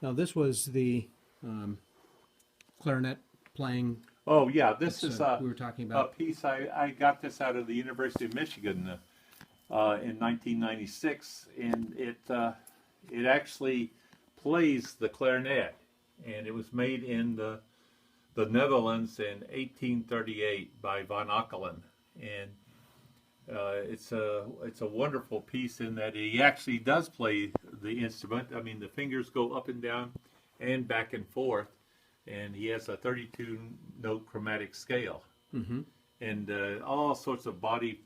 Now this was the clarinet playing. Oh yeah, this is we were talking a about. piece. I got this out of the University of Michigan in 1996, and it actually plays the clarinet, and it was made in the Netherlands in 1838 by Van Akkelen, and it's a wonderful piece in that he actually does play the instrument. I mean, the fingers go up and down and back and forth, and he has a 32 note chromatic scale, and all sorts of body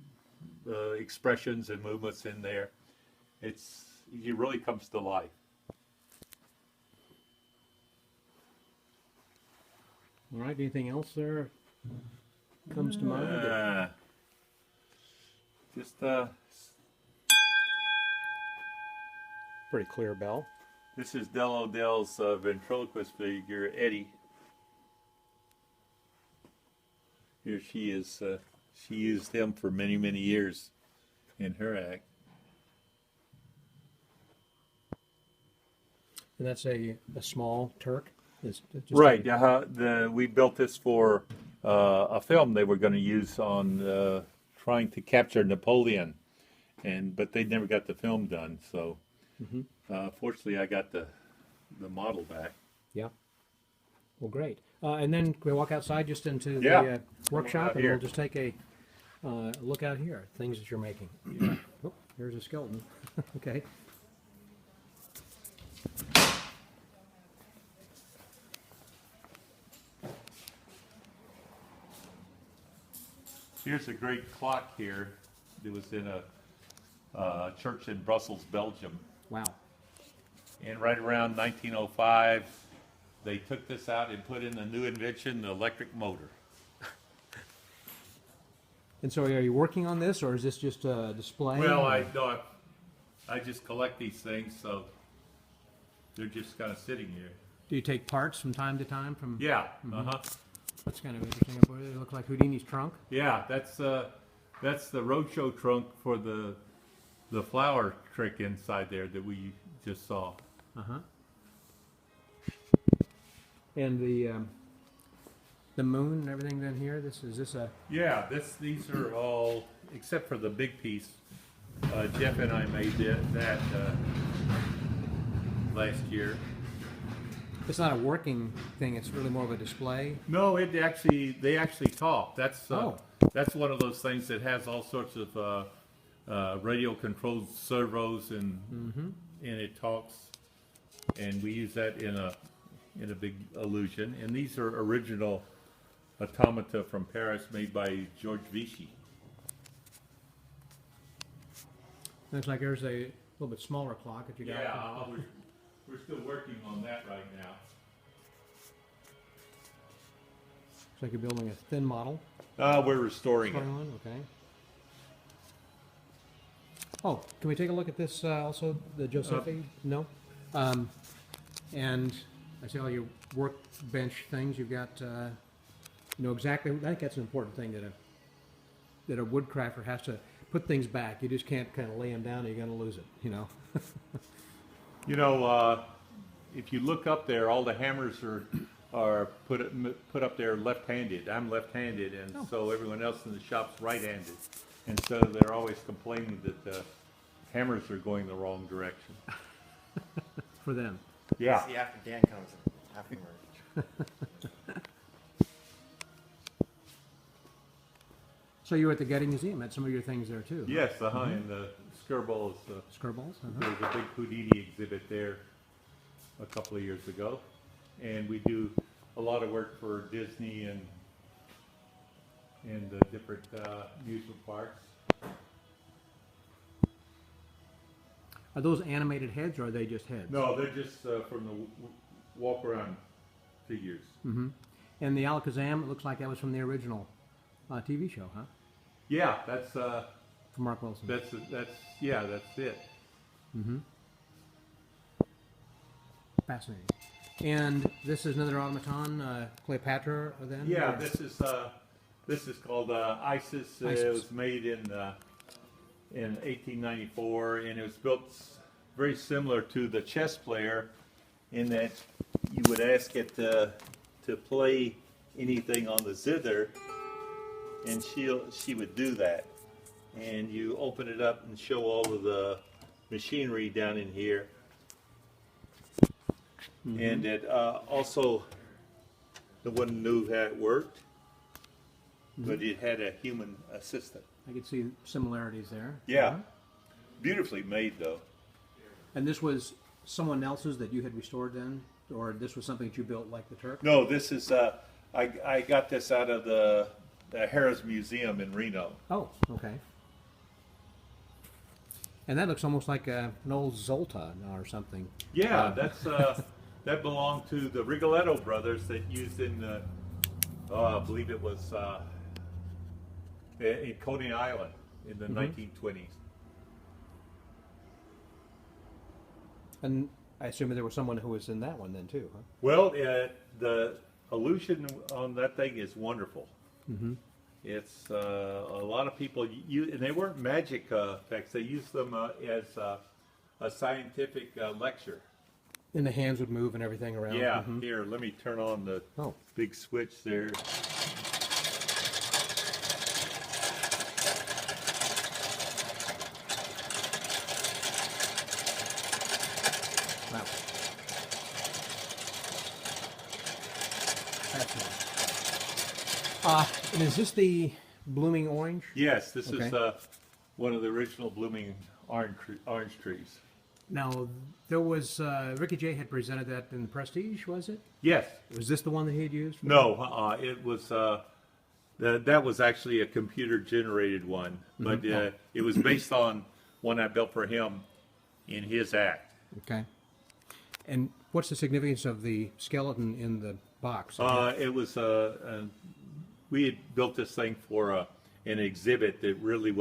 expressions and movements in there. He really comes to life. All right. Anything else there comes to mind? Just Pretty clear bell. this is Del O'Dell's ventriloquist figure, Eddie. Here she is. She used him for many, many years in her act. And that's a small Turk. It's just Right. We built this for a film they were going to use on trying to capture Napoleon, but they never got the film done. So, fortunately, I got the model back. Yeah. Well, great. And then can we walk outside just into Yeah. the workshop, and here. we'll just take a look out here. Things that you're making. Oh, here's a skeleton. Okay. Here's a great clock here. It was in a church in Brussels, Belgium. Wow. And right around 1905, they took this out and put in a new invention, the electric motor. And so, are you working on this, or is this just a display? Well, or- I just collect these things, so they're just kind of sitting here. Do you take parts from time to time from? Yeah, That's kind of interesting. They look like Houdini's trunk. yeah. That's the roadshow trunk for the flower trick inside there that we just saw. And the moon and everything in here. Is this a? Yeah, these are all except for the big piece. Jeff and I made that last year. It's not a working thing. It's really more of a display. No, they actually talk. That's Oh. that's one of those things that has all sorts of radio controlled servos and it talks, and we use that in a big illusion. And these are original automata from Paris made by George Vichy. Looks like there's a little bit smaller clock that you got. Yeah, we're still working on that right now. Looks like you're building a thin model. We're restoring it. Okay. Oh, can we take a look at this also, the Giuseppe? No? And I see all your workbench things. You've got, exactly, I think that's an important thing that a woodcrafter has to put things back. You just can't kind of lay them down or you're going to lose it, If you look up there, all the hammers are put up there left-handed. I'm left-handed, and so everyone else in the shop's right-handed. And so they're always complaining that the hammers are going the wrong direction. For them. Yeah. See, after Dan comes afterward. So you were at the Getty Museum, had some of your things there too. Yes, and the Skirball is Skirballs? there was a big Houdini exhibit there a couple of years ago, and we do a lot of work for Disney and the different amusement parks. Are those animated heads or are they just heads? No, they're just from the walk-around figures. And the Alakazam, it looks like that was from the original TV show, huh? Yeah, that's From Mark Wilson. that's it. Fascinating. And this is another automaton, Cleopatra, then? Yeah, Or- this is called Isis. It Isis. was made in 1894, and it was built very similar to the chess player in that you would ask it to play anything on the zither, and she would do that. And you open it up and show all of the machinery down in here. Mm-hmm. And it also, no one knew how it worked, but it had a human assistant. I could see similarities there. Yeah. Beautifully made, though. And this was someone else's that you had restored then? Or this was something that you built like the Turk? No, this is, I got this out of the Harris Museum in Reno. Oh, okay. And that looks almost like an old Zolta or something. Yeah, that's that belonged to the Rigoletto brothers that used in, I believe it was in Coney Island in the 1920s. And I assume there was someone who was in that one then too, huh? Well, the illusion on that thing is wonderful. Mm-hmm. It's a lot of people use, and they weren't magic effects. They used them as a scientific lecture. And the hands would move and everything around. Yeah. Here, let me turn on the big switch there. Wow. And is this the blooming orange? Yes, this is one of the original blooming orange trees. Now, there was, Ricky Jay had presented that in Prestige, was it? Yes. Was this the one that he had used? No, it was, that was actually a computer-generated one, but it was based on one I built for him in his act. Okay. And what's the significance of the skeleton in the box? It was, we had built this thing for an exhibit that really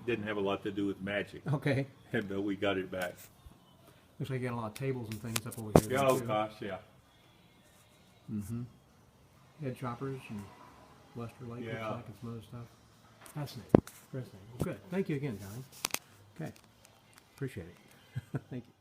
didn't have a lot to do with magic. Okay. And we got it back. Looks like you got a lot of tables and things up over here. Yeah, oh gosh, yeah. Mm-hmm. Head choppers and luster light, looks Yeah. like, and some other stuff. Fascinating. Fascinating. Well, good. Thank you again, Johnny. Okay. Appreciate it. Thank you.